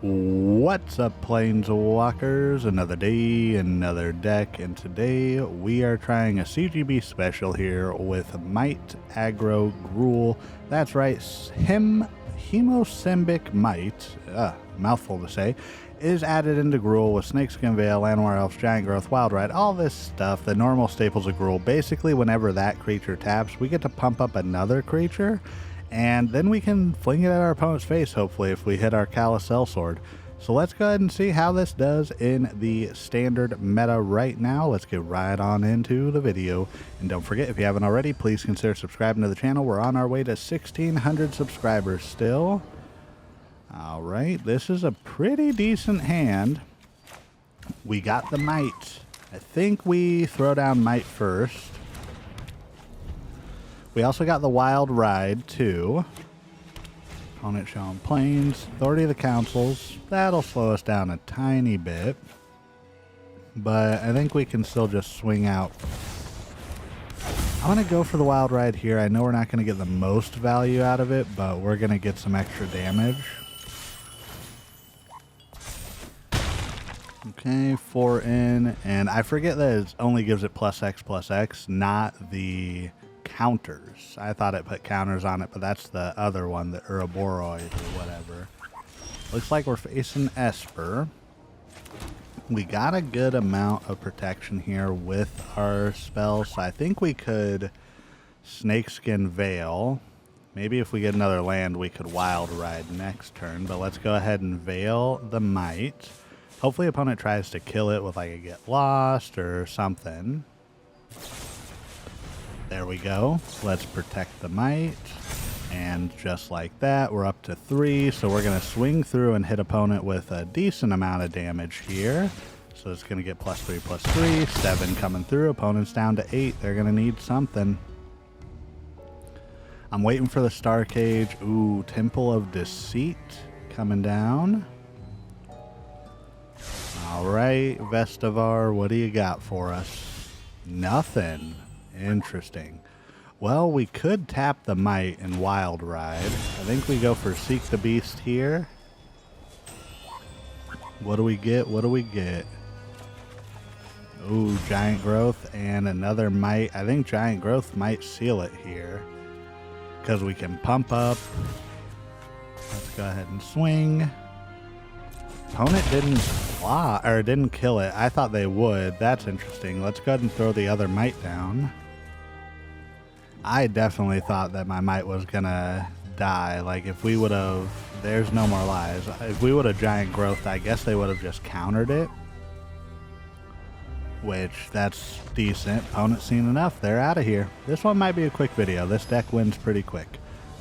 What's up, Planeswalkers? Another day, another deck, and today we are trying a CGB special here with Mite, Aggro, Gruul. That's right, Hemosymbic Mite, mouthful to say, is added into Gruul with Snakeskin Veil, Llanowar Elves, Giant Growth, Wild Ride, all this stuff, the normal staples of Gruul. Basically, whenever that creature taps, we get to pump up another creature, and then we can fling it at our opponent's face, hopefully, if we hit our Callous Sell-Sword. So let's go ahead and see how this does in the standard meta right now. Let's get right on into the video. And don't forget, if you haven't already, please consider subscribing to the channel. We're on our way to 1,600 subscribers still. All right, this is a pretty decent hand. We got the Mite. I think we throw down Mite first. We also got the Wild Ride, too. Opponent showing planes. Authority of the Councils. That'll slow us down a tiny bit. But I think we can still just swing out. I want to go for the Wild Ride here. I know we're not going to get the most value out of it, but we're going to get some extra damage. Okay, 4 in. And I forget that it only gives it +X/+X, not the counters. I thought it put counters on it, but that's the other one, the Ouroboros or whatever. Looks like we're facing Esper. We got a good amount of protection here with our spells, so I think we could Snakeskin Veil. Maybe if we get another land, we could Wild Ride next turn, but let's go ahead and Veil the Mite. Hopefully opponent tries to kill it with like a Get Lost or something. There we go. Let's protect the Mite. And just like that, we're up to 3. So we're going to swing through and hit opponent with a decent amount of damage here. So it's going to get +3/+3. 7 coming through. Opponent's down to 8. They're going to need something. I'm waiting for the Star Cage. Ooh, Temple of Deceit coming down. All right, Vestivar, what do you got for us? Nothing. Interesting. Well, we could tap the Mite and Wild Ride. I think we go for Seek the Beast here. What do we get? What do we get? Ooh, Giant Growth and another Mite. I think Giant Growth might seal it here because we can pump up. Let's go ahead and swing. Opponent didn't kill it. I thought they would. That's interesting. Let's go ahead and throw the other Mite down. I definitely thought that my Mite was gonna die. Like if we would have, there's no more lies. If we would have Giant Growth, I guess they would have just countered it. Which, that's decent. Opponent's seen enough. They're out of here. This one might be a quick video. This deck wins pretty quick.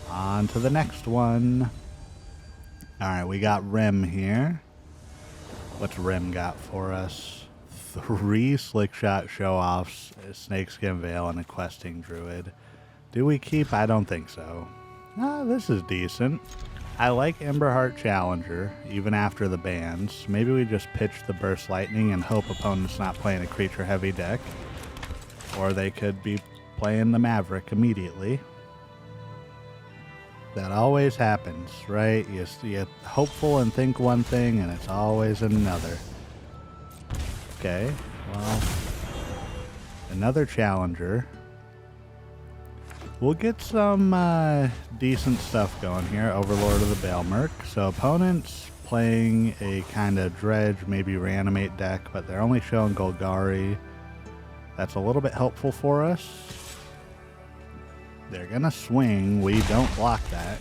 On to the next one. Alright, we got Rim here. What's Rim got for us? 3 Slickshot Show-Offs, a Snakeskin Veil, and a Questing Druid. Do we keep? I don't think so. This is decent. I like Emberheart Challenger, even after the bans. Maybe we just pitch the Burst Lightning and hope opponent's not playing a creature-heavy deck. Or they could be playing the Maverick immediately. That always happens, right? You get hopeful and think one thing, and it's always another. Okay, well, another Challenger. We'll get some decent stuff going here. Overlord of the Baelmerk. So opponents playing a kind of Dredge, maybe Reanimate deck, but they're only showing Golgari. That's a little bit helpful for us. They're going to swing. We don't block that.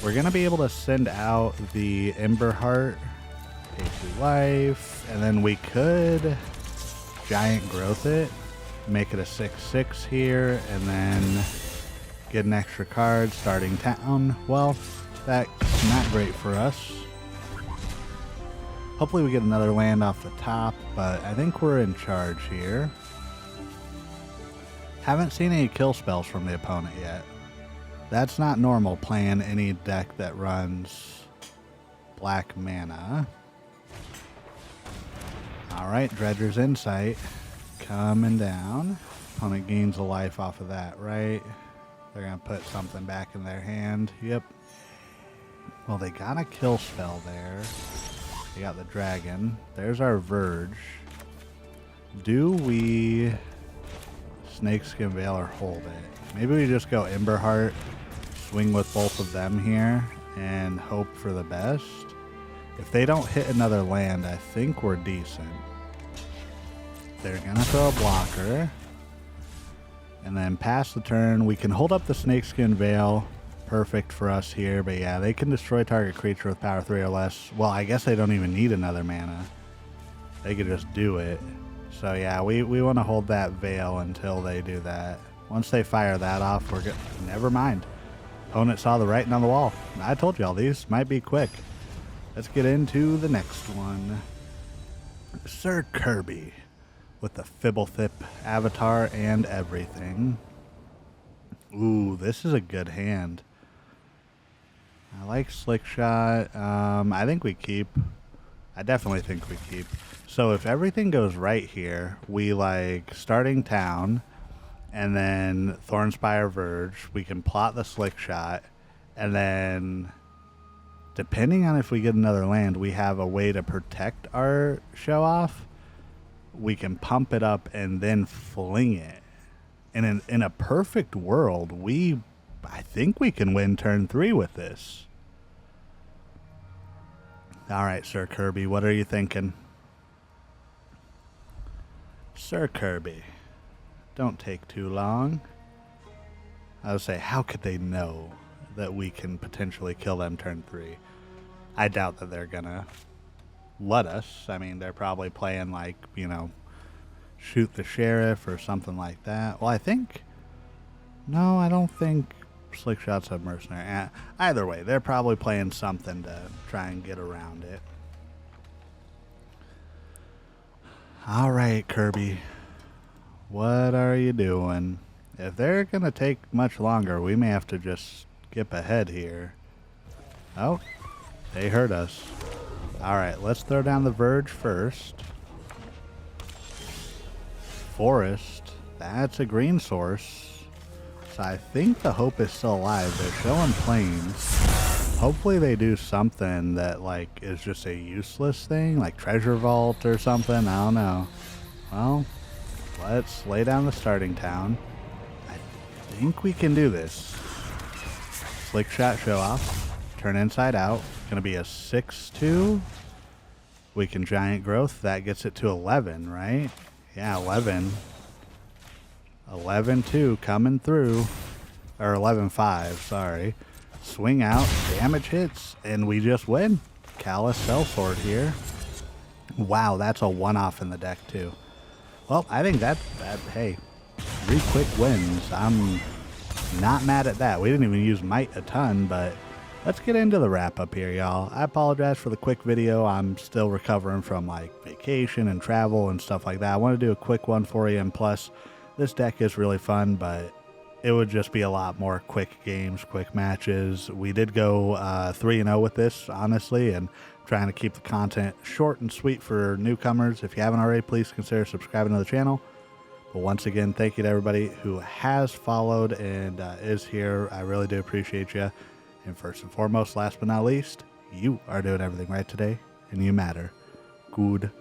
We're going to be able to send out the Emberheart, pay 2 life, and then we could Giant Growth it, make it a 6/6 here, and then get an extra card starting town. Well, that's not great for us. Hopefully we get another land off the top, but I think we're in charge here. Haven't seen any kill spells from the opponent yet. That's not normal playing any deck that runs black mana. Alright, Dredger's Insight coming down. Opponent gains a life off of that, right? They're going to put something back in their hand. Yep. Well, they got a kill spell there. They got the dragon. There's our Verge. Do we Snakeskin Veil or hold it? Maybe we just go Emberheart, swing with both of them here, and hope for the best. If they don't hit another land, I think we're decent. They're gonna throw a blocker. And then pass the turn. We can hold up the Snakeskin Veil. Perfect for us here. But yeah, they can destroy target creature with power 3 or less. Well, I guess they don't even need another mana. They could just do it. So yeah, we want to hold that Veil until they do that. Once they fire that off, we're good. Never mind. Opponent saw the writing on the wall. I told y'all, these might be quick. Let's get into the next one. Sir Kirby with the Fibblethip avatar and everything. Ooh, this is a good hand. I like Slickshot. I think we keep. I definitely think we keep. So if everything goes right here, we like starting town and then Thornspire Verge. We can plot the Slickshot, and then depending on if we get another land, we have a way to protect our Show-Off. We can pump it up and then fling it. And in a perfect world, I think we can win turn 3 with this. All right, Sir Kirby, what are you thinking? Sir Kirby, don't take too long. I would say, how could they know that we can potentially kill them turn 3? I doubt that they're gonna let us. I mean, they're probably playing like, you know, shoot the sheriff or something like that. Well, I think, no, I don't think Slickshot's a mercenary. Either way, they're probably playing something to try and get around it. All right, Kirby, what are you doing? If they're gonna take much longer, we may have to just skip ahead here. Oh, they heard us. All right, let's throw down the Verge first. Forest, that's a green source. So I think the hope is still alive. They're showing plains. Hopefully they do something that like is just a useless thing, like Treasure Vault or something. I don't know. Well, let's lay down the starting town. I think we can do this. Slickshot Show-Off. Turn inside out. Gonna be a 6/2. We can Giant Growth. That gets it to 11, right? Yeah, 11. 11-2 coming through. Or 11-5, sorry. Swing out, damage hits, and we just win. Callous Sell-Sword here. Wow, that's a one-off in the deck too. Well, I think that hey, 3 quick wins. I'm not mad at that. We didn't even use Mite a ton, but let's get into the wrap-up here, y'all. I apologize for the quick video. I'm still recovering from like vacation and travel and stuff like that. I want to do a quick one for you, and plus, this deck is really fun, but it would just be a lot more quick games, quick matches. We did go 3-0 with this, honestly, and trying to keep the content short and sweet for newcomers. If you haven't already, please consider subscribing to the channel. But once again, thank you to everybody who has followed and is here. I really do appreciate you. And first and foremost, last but not least, you are doing everything right today, and you matter. Goodbye.